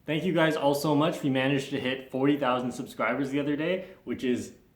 Thank you guys all so much. We managed to hit 40,000 subscribers the other day,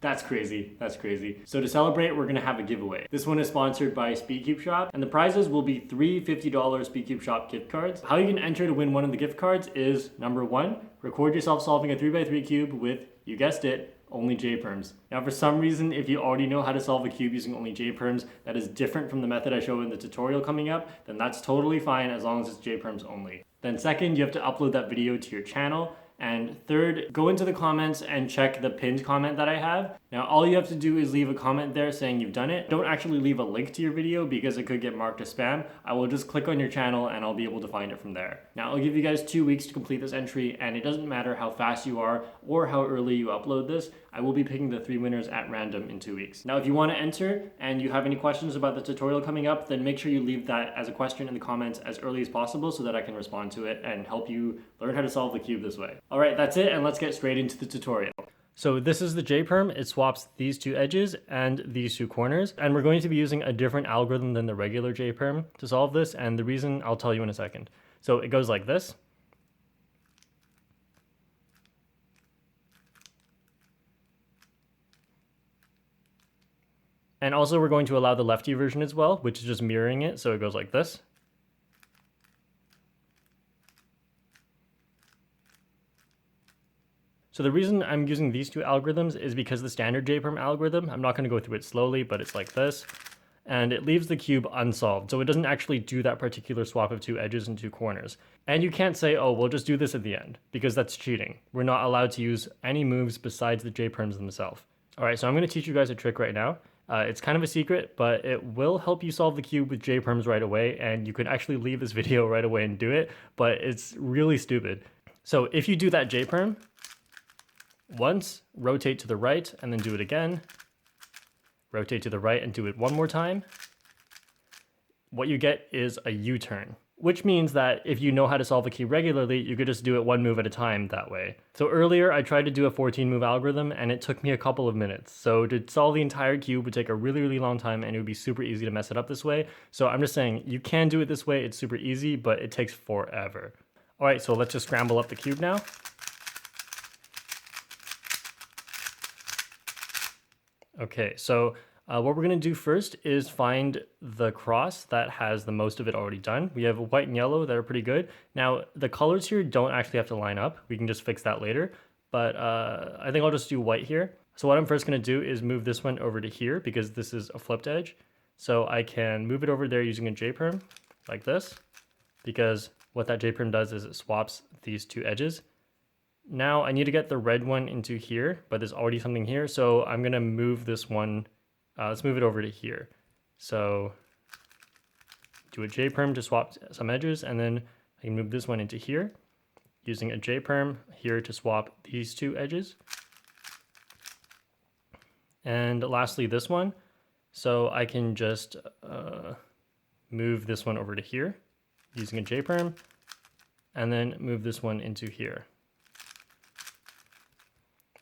that's crazy. That's crazy. So to celebrate, we're gonna have a giveaway. This one is sponsored by Speedcube Shop, and the prizes will be three $50 Speedcube Shop gift cards. How you can enter to win one of the gift cards is number one, record yourself solving a 3x3 cube with, you guessed it, only J-perms. Now for some reason, if you already know how to solve a cube using only J-perms that is different from the method I show in the tutorial coming up, then that's totally fine as long as it's J-perms only. Then second, you have to upload that video to your channel. And third, go into the comments and check the pinned comment that I have. Now, all you have to do is leave a comment there saying you've done it. Don't actually leave a link to your video because it could get marked as spam. I will just click on your channel and I'll be able to find it from there. Now, I'll give you guys 2 weeks to complete this entry, and it doesn't matter how fast you are or how early you upload this. I will be picking the 3 winners at random in 2 weeks. Now, if you want to enter and you have any questions about the tutorial coming up, then make sure you leave that as a question in the comments as early as possible so that I can respond to it and help you learn how to solve the cube this way. All right, that's it, and let's get straight into the tutorial. So this is the J-perm. It swaps these two edges and these two corners, and we're going to be using a different algorithm than the regular J-perm to solve this, and the reason I'll tell you in a second. So it goes like this. And also we're going to allow the lefty version as well, which is just mirroring it, so it goes like this. So the reason I'm using these two algorithms is because the standard J-perm algorithm, I'm not going to go through it slowly, but it's like this, and it leaves the cube unsolved. So it doesn't actually do that particular swap of two edges and two corners. And you can't say, oh, we'll just do this at the end, because that's cheating. We're not allowed to use any moves besides the J-perms themselves. All right, so I'm going to teach you guys a trick right now. It's kind of a secret, but it will help you solve the cube with J-perms right away, and you can actually leave this video right away and do it, but it's really stupid. So if you do that J-perm once, rotate to the right, and then do it again, rotate to the right and do it one more time, what you get is a U-turn, which means that if you know how to solve a cube regularly, you could just do it one move at a time that way. So earlier I tried to do a 14-move algorithm and it took me a couple of minutes. So to solve the entire cube would take a really, really long time, and it would be super easy to mess it up this way. So I'm just saying you can do it this way, it's super easy, but it takes forever. All right, so let's just scramble up the cube now. Okay, so what we're going to do first is find the cross that has the most of it already done. We have white and yellow that are pretty good. Now, the colors here don't actually have to line up. We can just fix that later, but I think I'll just do white here. So what I'm first going to do is move this one over to here because this is a flipped edge. So I can move it over there using a J-perm like this, because what that J-perm does is it swaps these two edges. Now I need to get the red one into here, but there's already something here, so I'm going to move this one, let's move it over to here. So do a J-perm to swap some edges, and then I can move this one into here, using a J-perm here to swap these two edges. And lastly this one, so I can just move this one over to here, using a J-perm, and then move this one into here.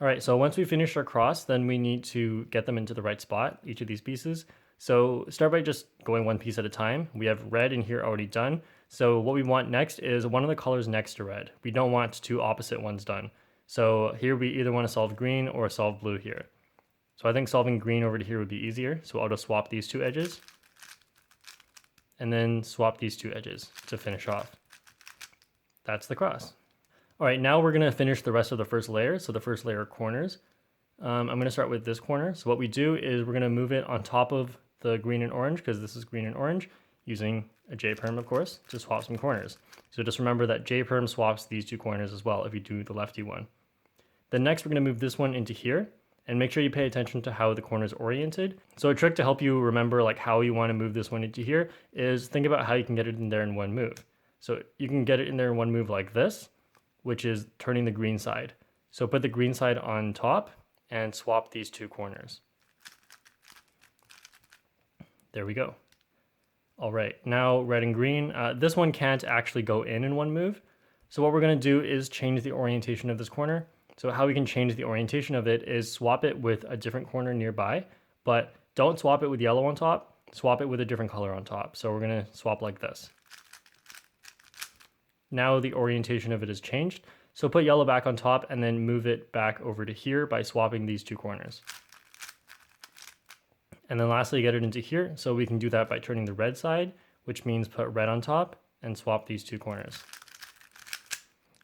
All right, so once we finish our cross, then we need to get them into the right spot, each of these pieces. So start by just going one piece at a time. We have red in here already done. So what we want next is one of the colors next to red. We don't want two opposite ones done. So here we either want to solve green or solve blue here. So I think solving green over to here would be easier. So I'll just swap these two edges and then swap these two edges to finish off. That's the cross. All right, now we're gonna finish the rest of the first layer. So the first layer are corners. I'm gonna start with this corner. So what we do is we're gonna move it on top of the green and orange, because this is green and orange, using a J-perm, of course, to swap some corners. So just remember that J-perm swaps these two corners as well if you do the lefty one. Then next we're gonna move this one into here, and make sure you pay attention to how the corner is oriented. So a trick to help you remember like how you wanna move this one into here is think about how you can get it in there in one move. So you can get it in there in one move like this, which is turning the green side. So put the green side on top and swap these two corners. There we go. All right, now red and green. This one can't actually go in one move. So what we're gonna do is change the orientation of this corner. So how we can change the orientation of it is swap it with a different corner nearby, but don't swap it with yellow on top, swap it with a different color on top. So we're gonna swap like this. Now the orientation of it has changed. So put yellow back on top and then move it back over to here by swapping these two corners. And then lastly, get it into here. So we can do that by turning the red side, which means put red on top and swap these two corners.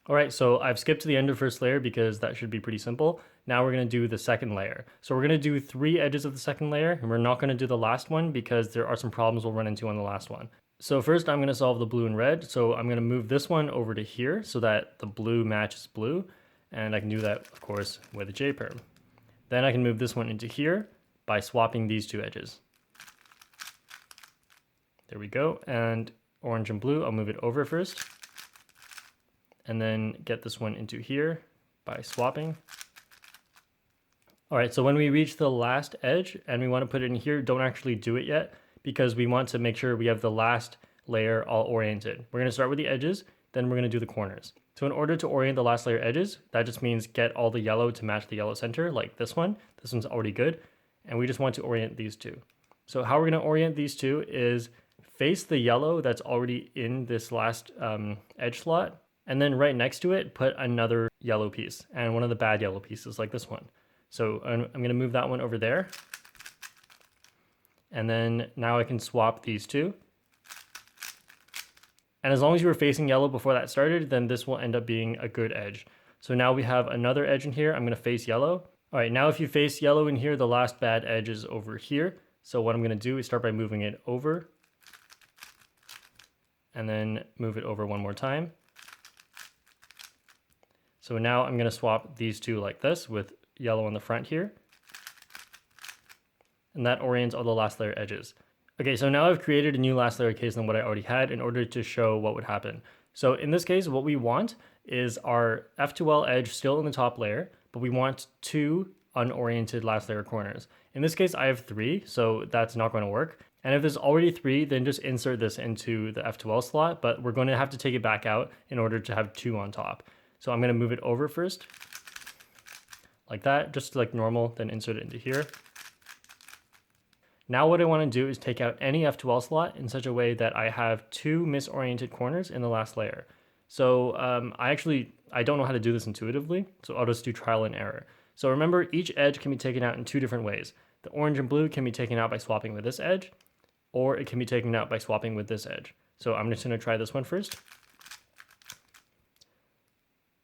All right, so I've skipped to the end of first layer because that should be pretty simple. Now we're gonna do the second layer. So we're gonna do 3 edges of the second layer, and we're not gonna do the last one because there are some problems we'll run into on the last one. So first I'm gonna solve the blue and red. So I'm gonna move this one over to here so that the blue matches blue. And I can do that, of course, with a J-Perm. Then I can move this one into here by swapping these 2 edges. There we go. And orange and blue, I'll move it over first. And then get this one into here by swapping. All right, so when we reach the last edge and we want to put it in here, don't actually do it yet because we want to make sure we have the last layer all oriented. We're going to start with the edges, then we're going to do the corners. So in order to orient the last layer edges, that just means get all the yellow to match the yellow center, like this one. This one's already good. And we just want to orient these 2. So how we're going to orient these 2 is face the yellow that's already in this last edge slot. And then right next to it, put another yellow piece and one of the bad yellow pieces like this one. So I'm going to move that one over there. And then now I can swap these 2. And as long as you were facing yellow before that started, then this will end up being a good edge. So now we have another edge in here. I'm going to face yellow. All right, now if you face yellow in here, the last bad edge is over here. So what I'm going to do is start by moving it over. And then move it over one more time. So now I'm going to swap these 2 like this with yellow on the front here. And that orients all the last layer edges. Okay, so now I've created a new last layer case than what I already had in order to show what would happen. So in this case, what we want is our F2L edge still in the top layer, but we want 2 unoriented last layer corners. In this case, I have 3, so that's not going to work. And if there's already 3, then just insert this into the F2L slot, but we're going to have to take it back out in order to have 2 on top. So I'm going to move it over first, like that, just like normal, then insert it into here. Now what I want to do is take out any F2L slot in such a way that I have 2 misoriented corners in the last layer. So I don't know how to do this intuitively, so I'll just do trial and error. So remember, each edge can be taken out in 2 different ways. The orange and blue can be taken out by swapping with this edge, or it can be taken out by swapping with this edge. So I'm just going to try this one first.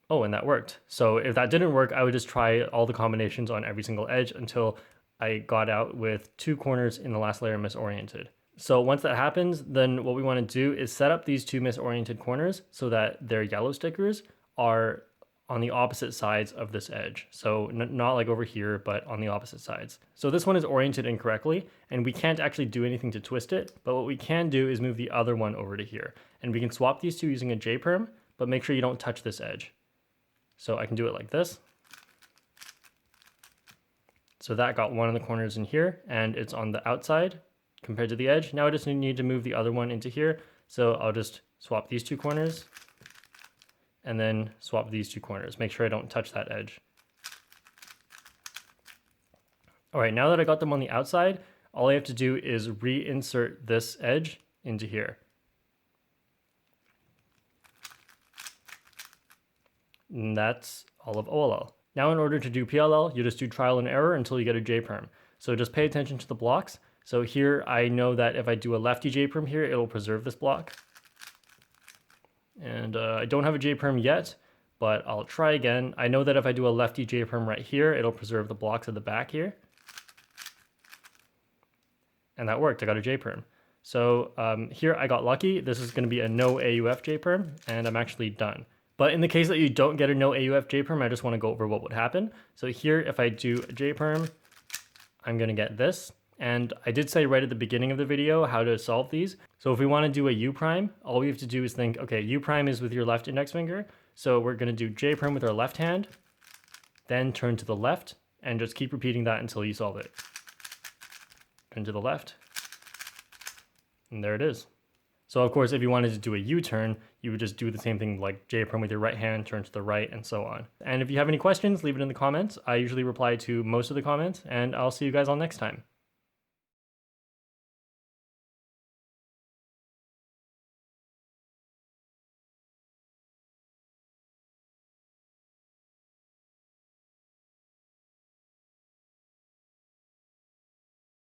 Oh, and that worked. So if that didn't work, I would just try all the combinations on every single edge until I got out with 2 corners in the last layer misoriented. So once that happens, then what we want to do is set up these 2 misoriented corners so that their yellow stickers are on the opposite sides of this edge. So not like over here, but on the opposite sides. So this one is oriented incorrectly, and we can't actually do anything to twist it, but what we can do is move the other one over to here. And we can swap these 2 using a J-Perm, but make sure you don't touch this edge. So I can do it like this. So that got one of the corners in here, and it's on the outside compared to the edge. Now I just need to move the other one into here. So I'll just swap these 2 corners and then swap these 2 corners. Make sure I don't touch that edge. All right, now that I got them on the outside, all I have to do is reinsert this edge into here. And that's all of OLL. Now in order to do PLL, you just do trial and error until you get a J-Perm. So just pay attention to the blocks. So here I know that if I do a lefty J-Perm here, it'll preserve this block. And I don't have a J-Perm yet, but I'll try again. I know that if I do a lefty J-Perm right here, it'll preserve the blocks at the back here. And that worked, I got a J-Perm. So here I got lucky. This is gonna be a no AUF J-Perm, and I'm actually done. But in the case that you don't get a no AUF J-Perm, I just want to go over what would happen. So here, if I do a J-Perm, I'm going to get this. And I did say right at the beginning of the video how to solve these. So if we want to do a U prime, all we have to do is think, okay, U prime is with your left index finger. So we're going to do J-Perm with our left hand, then turn to the left, and just keep repeating that until you solve it. Turn to the left, and there it is. So of course, if you wanted to do a U-turn, you would just do the same thing like J-Perm with your right hand, turn to the right, and so on. And if you have any questions, leave it in the comments. I usually reply to most of the comments, and I'll see you guys all next time.